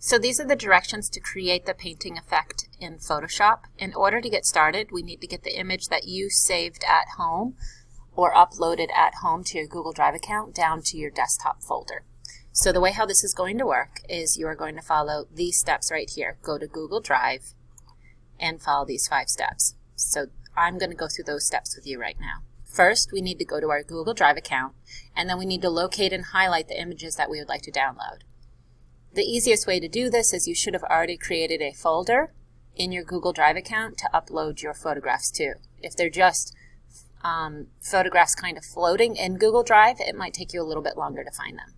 So these are the directions to create the painting effect in Photoshop. In order to get started, we need to get the image that you saved at home or uploaded at home to your Google Drive account down to your desktop folder. So the way how this is going to work is you are going to follow these steps right here. Go to Google Drive and follow these 5 steps. So I'm going to go through those steps with you right now. First, we need to go to our Google Drive account, and then we need to locate and highlight the images that we would like to download. The easiest way to do this is you should have already created a folder in your Google Drive account to upload your photographs to. If they're just photographs kind of floating in Google Drive, it might take you a little bit longer to find them.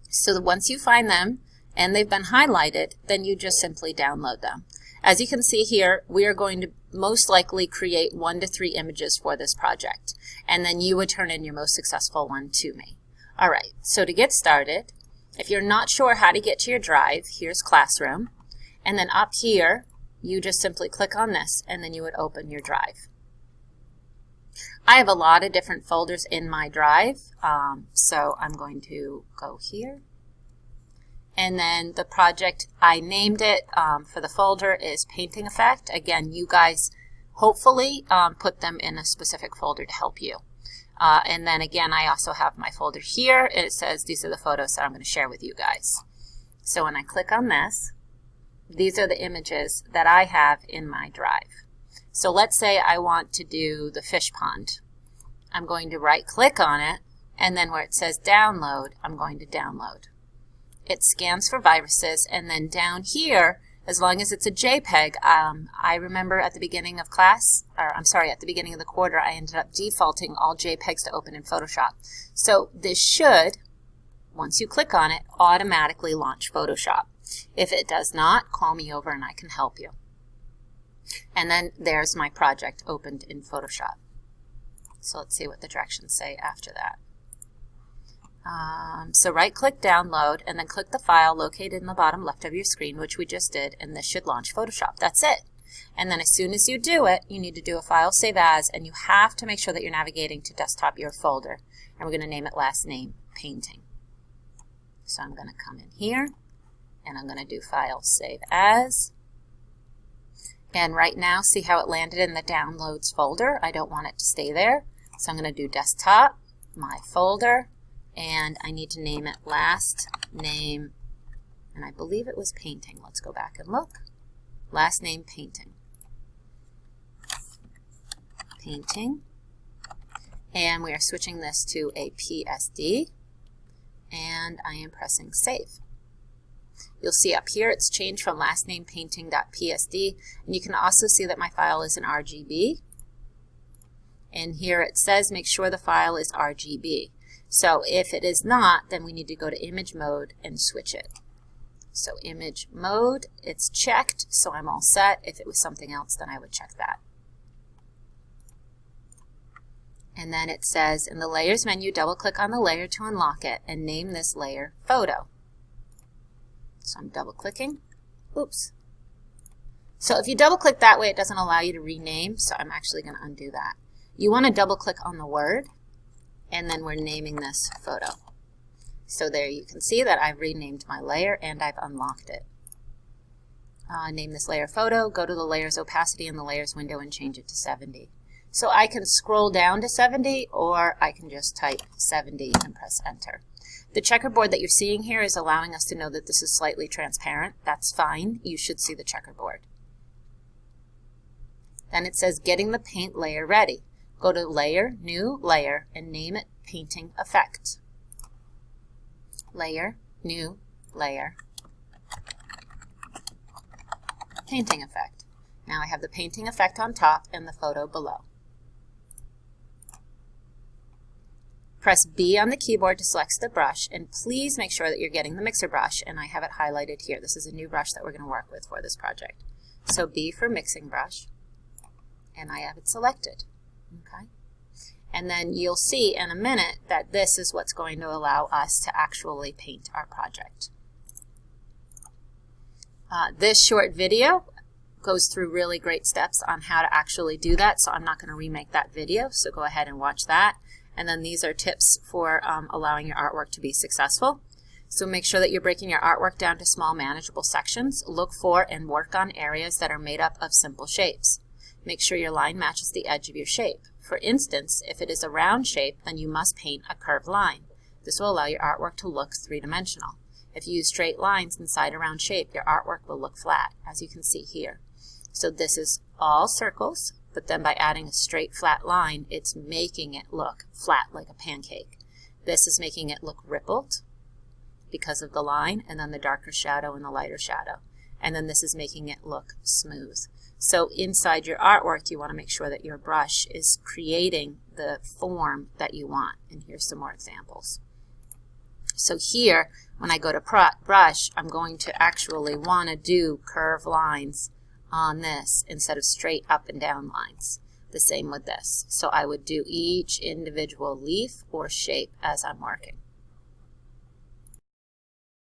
So once you find them and they've been highlighted, then you just simply download them. As you can see here, we are going to most likely create 1 to 3 images for this project, and then you would turn in your most successful one to me. Alright, so to get started, if you're not sure how to get to your drive, here's Classroom, and then up here you just simply click on this and then you would open your drive. I have a lot of different folders in my drive, so I'm going to go here. And then the project, I named it for the folder is Painting Effect. Again, you guys hopefully put them in a specific folder to help you. And then again, I also have my folder here. It says these are the photos that I'm going to share with you guys. So when I click on this, these are the images that I have in my drive. So let's say I want to do the fish pond. I'm going to right click on it, and then where it says download, I'm going to download. It scans for viruses, and then down here, as long as it's a JPEG, I remember at the beginning of class, or I'm sorry, at the beginning of the quarter, I ended up defaulting all JPEGs to open in Photoshop. So this should, once you click on it, automatically launch Photoshop. If it does not, call me over and I can help you. And then there's my project opened in Photoshop. So let's see what the directions say after that. So right click download and then click the file located in the bottom left of your screen, which we just did, and this should launch Photoshop. That's it. And then as soon as you do it, you need to do a file save as, and you have to make sure that you're navigating to desktop your folder. And we're going to name it last name painting. So I'm going to come in here and I'm going to do file save as. And right now, see how it landed in the downloads folder? I don't want it to stay there. So I'm going to do desktop, my folder, and I need to name it last name, and I believe it was painting. Let's go back and look. Last name painting. Painting. And we are switching this to a PSD, and I am pressing save. You'll see up here it's changed from last name painting.psd, and you can also see that my file is in RGB. And here it says make sure the file is RGB. So if it is not, then we need to go to image mode and switch it. So image mode, it's checked, so I'm all set. If it was something else, then I would check that. And then it says in the layers menu, double click on the layer to unlock it and name this layer photo. So I'm double clicking. Oops. So if you double click that way, it doesn't allow you to rename, so I'm actually going to undo that. You want to double click on the word, and then we're naming this photo. So there you can see that I've renamed my layer and I've unlocked it. Name this layer photo, go to the layers opacity in the layers window and change it to 70. So I can scroll down to 70, or I can just type 70 and press enter. The checkerboard that you're seeing here is allowing us to know that this is slightly transparent. That's fine. You should see the checkerboard. Then it says getting the paint layer ready. Go to Layer, New Layer, and name it Painting Effect. Layer, New Layer, Painting Effect. Now I have the painting effect on top and the photo below. Press B on the keyboard to select the brush, and please make sure that you're getting the mixer brush, and I have it highlighted here. This is a new brush that we're going to work with for this project. So B for mixing brush, and I have it selected. Okay. And then you'll see in a minute that this is what's going to allow us to actually paint our project. This short video goes through really great steps on how to actually do that, so I'm not going to remake that video, so go ahead and watch that. And then these are tips for allowing your artwork to be successful. So make sure that you're breaking your artwork down to small manageable sections. Look for and work on areas that are made up of simple shapes. Make sure your line matches the edge of your shape. For instance, if it is a round shape, then you must paint a curved line. This will allow your artwork to look three-dimensional. If you use straight lines inside a round shape, your artwork will look flat, as you can see here. So this is all circles, but then by adding a straight flat line, it's making it look flat like a pancake. This is making it look rippled because of the line, and then the darker shadow and the lighter shadow. And then this is making it look smooth. So inside your artwork, you want to make sure that your brush is creating the form that you want. And here's some more examples. So here, when I go to brush, I'm going to actually want to do curved lines on this instead of straight up and down lines. The same with this. So I would do each individual leaf or shape as I'm working.